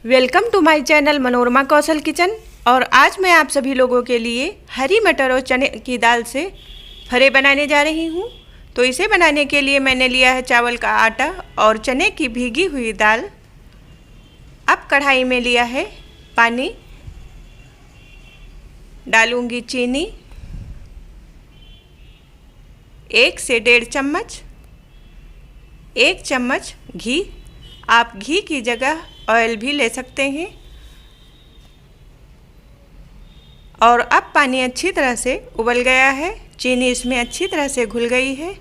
Welcome to my channel Manorama Kaushal kitchen. और आज मैं आप सभी लोगों के लिए हरी मटर और चने की दाल से फरे बनाने जा रही हूँ। तो इसे बनाने के लिए मैंने लिया है चावल का आटा और चने की भीगी हुई दाल। अब कढ़ाई में लिया है पानी, डालूंगी चीनी 1 से 1.5 चम्मच, 1 चम्मच घी। आप घी की जगह ऑयल भी ले सकते हैं। और अब पानी अच्छी तरह से उबल गया है, चीनी इसमें अच्छी तरह से घुल गई है।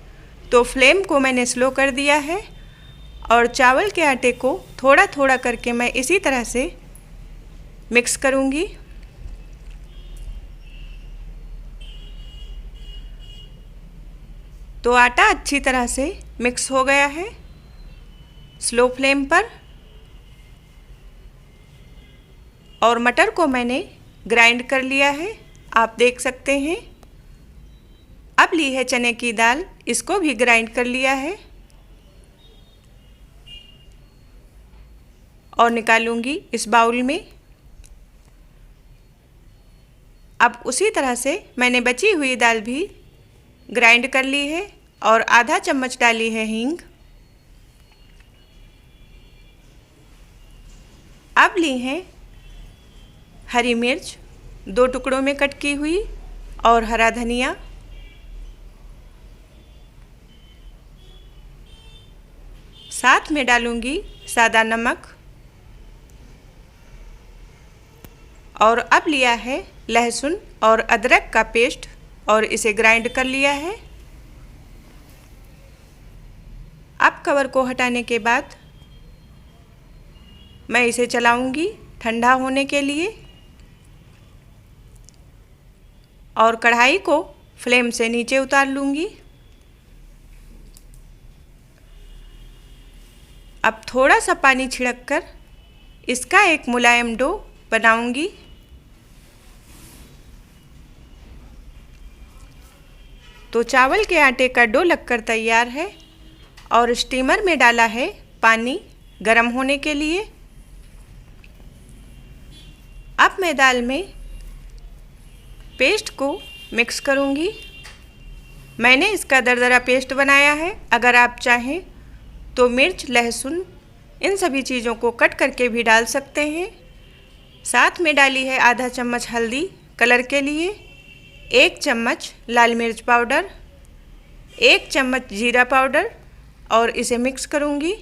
तो फ्लेम को मैंने स्लो कर दिया है और चावल के आटे को थोड़ा थोड़ा करके मैं इसी तरह से मिक्स करूंगी। तो आटा अच्छी तरह से मिक्स हो गया है। स्लो फ्लेम पर। और मटर को मैंने ग्राइंड कर लिया है, आप देख सकते हैं। अब ली है चने की दाल, इसको भी ग्राइंड कर लिया है और निकालूंगी इस बाउल में। अब उसी तरह से मैंने बची हुई दाल भी ग्राइंड कर ली है और आधा चम्मच डाली है हींग। अब ली है हरी मिर्च 2 टुकड़ों में कट की हुई और हरा धनिया। साथ में डालूंगी सादा नमक। और अब लिया है लहसुन और अदरक का पेस्ट और इसे ग्राइंड कर लिया है। अब कवर को हटाने के बाद मैं इसे चलाऊंगी ठंडा होने के लिए और कढ़ाई को फ्लेम से नीचे उतार लूंगी। अब थोड़ा सा पानी छिड़ककर इसका एक मुलायम डो बनाऊंगी। तो चावल के आटे का डो लगकर तैयार है और स्टीमर में डाला है पानी गर्म होने के लिए। अब मैं दाल में पेस्ट को मिक्स करूंगी। मैंने इसका दरदरा पेस्ट बनाया है। अगर आप चाहें तो मिर्च, लहसुन इन सभी चीज़ों को कट करके भी डाल सकते हैं। साथ में डाली है आधा चम्मच हल्दी कलर के लिए, 1 चम्मच लाल मिर्च पाउडर, 1 चम्मच जीरा पाउडर और इसे मिक्स करूंगी।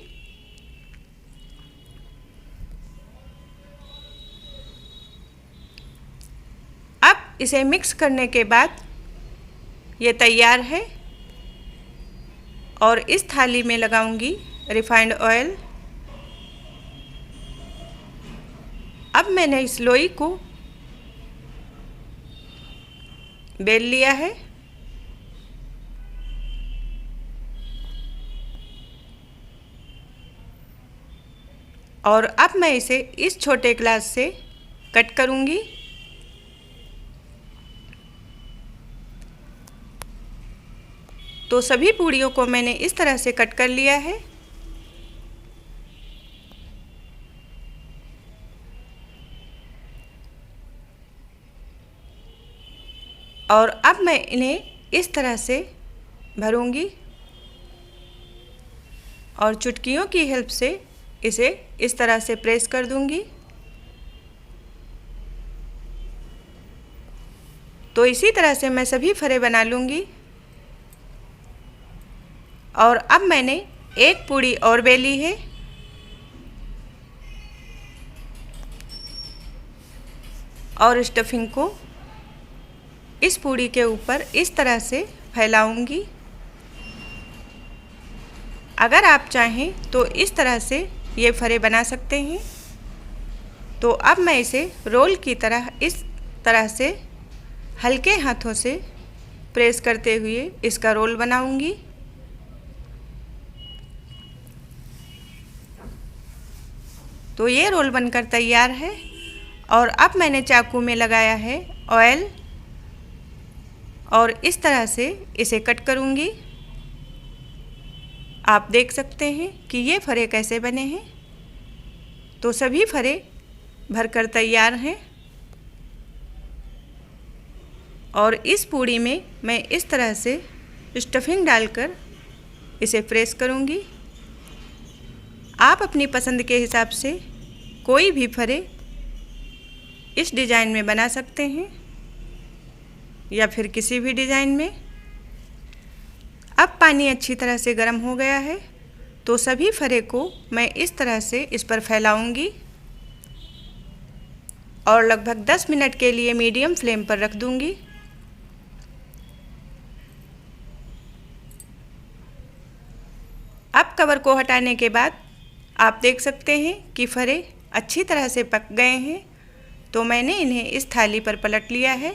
अब इसे मिक्स करने के बाद ये तैयार है और इस थाली में लगाऊंगी रिफाइंड ऑयल। अब मैंने इस लोई को बेल लिया है और अब मैं इसे इस छोटे ग्लास से कट करूंगी। तो सभी पूड़ियों को मैंने इस तरह से कट कर लिया है। और अब मैं इन्हें इस तरह से भरूंगी और चुटकियों की हेल्प से इसे इस तरह से प्रेस कर दूंगी। तो इसी तरह से मैं सभी फरे बना लूंगी। और अब मैंने एक पूड़ी और बेली है और स्टफिंग को इस पूड़ी के ऊपर इस तरह से फैलाऊंगी। अगर आप चाहें तो इस तरह से ये फरे बना सकते हैं। तो अब मैं इसे रोल की तरह इस तरह से हल्के हाथों से प्रेस करते हुए इसका रोल बनाऊंगी। तो ये रोल बनकर तैयार है और अब मैंने चाकू में लगाया है ऑयल और इस तरह से इसे कट करूंगी। आप देख सकते हैं कि ये फरे कैसे बने हैं। तो सभी फरे भरकर तैयार हैं। और इस पूड़ी में मैं इस तरह से स्टफिंग डालकर इसे प्रेस करूँगी। आप अपनी पसंद के हिसाब से कोई भी फरे इस डिज़ाइन में बना सकते हैं या फिर किसी भी डिज़ाइन में। अब पानी अच्छी तरह से गर्म हो गया है, तो सभी फरे को मैं इस तरह से इस पर फैलाऊंगी और लगभग 10 मिनट के लिए मीडियम फ्लेम पर रख दूंगी। अब कवर को हटाने के बाद आप देख सकते हैं कि फरे अच्छी तरह से पक गए हैं, तो मैंने इन्हें इस थाली पर पलट लिया है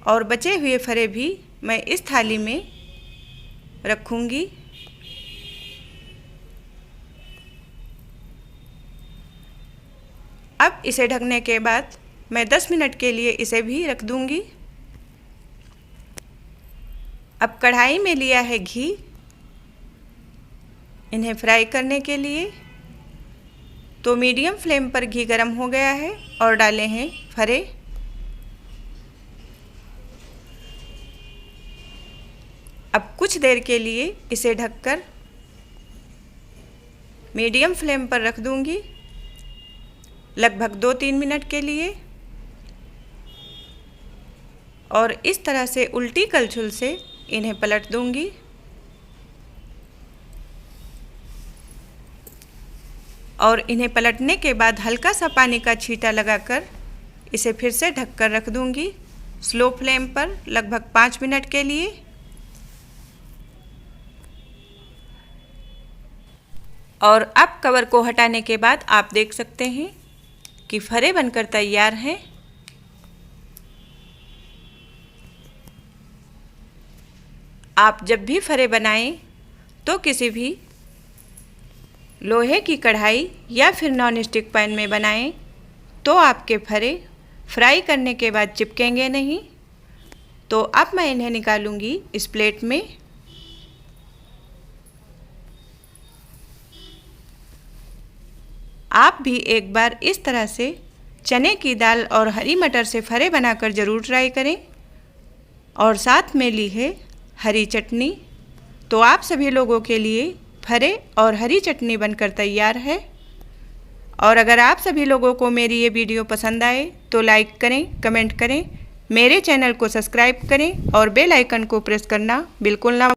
और बचे हुए फरे भी मैं इस थाली में रखूंगी। अब इसे ढकने के बाद मैं 10 मिनट के लिए इसे भी रख दूंगी। अब कढ़ाई में लिया है घी इन्हें फ्राई करने के लिए, तो मीडियम फ्लेम पर घी गर्म हो गया है और डाले हैं फरे। अब कुछ देर के लिए इसे ढककर मीडियम फ्लेम पर रख दूंगी, लगभग 2-3 मिनट के लिए। और इस तरह से उल्टी कलछुल से इन्हें पलट दूंगी। और इन्हें पलटने के बाद हल्का सा पानी का छींटा लगाकर इसे फिर से ढककर रख दूंगी स्लो फ्लेम पर लगभग 5 मिनट के लिए। और अब कवर को हटाने के बाद आप देख सकते हैं कि फरे बनकर तैयार हैं। आप जब भी फरे बनाएं तो किसी भी लोहे की कढ़ाई या फिर नॉन स्टिक पैन में बनाएं, तो आपके फरे फ्राई करने के बाद चिपकेंगे नहीं। तो अब मैं इन्हें निकालूंगी इस प्लेट में। आप भी एक बार इस तरह से चने की दाल और हरी मटर से फरे बनाकर ज़रूर ट्राई करें। और साथ में ली है हरी चटनी। तो आप सभी लोगों के लिए फरे और हरी चटनी बनकर तैयार है। और अगर आप सभी लोगों को मेरी ये वीडियो पसंद आए तो लाइक करें, कमेंट करें, मेरे चैनल को सब्सक्राइब करें और बेल आइकन को प्रेस करना बिल्कुल ना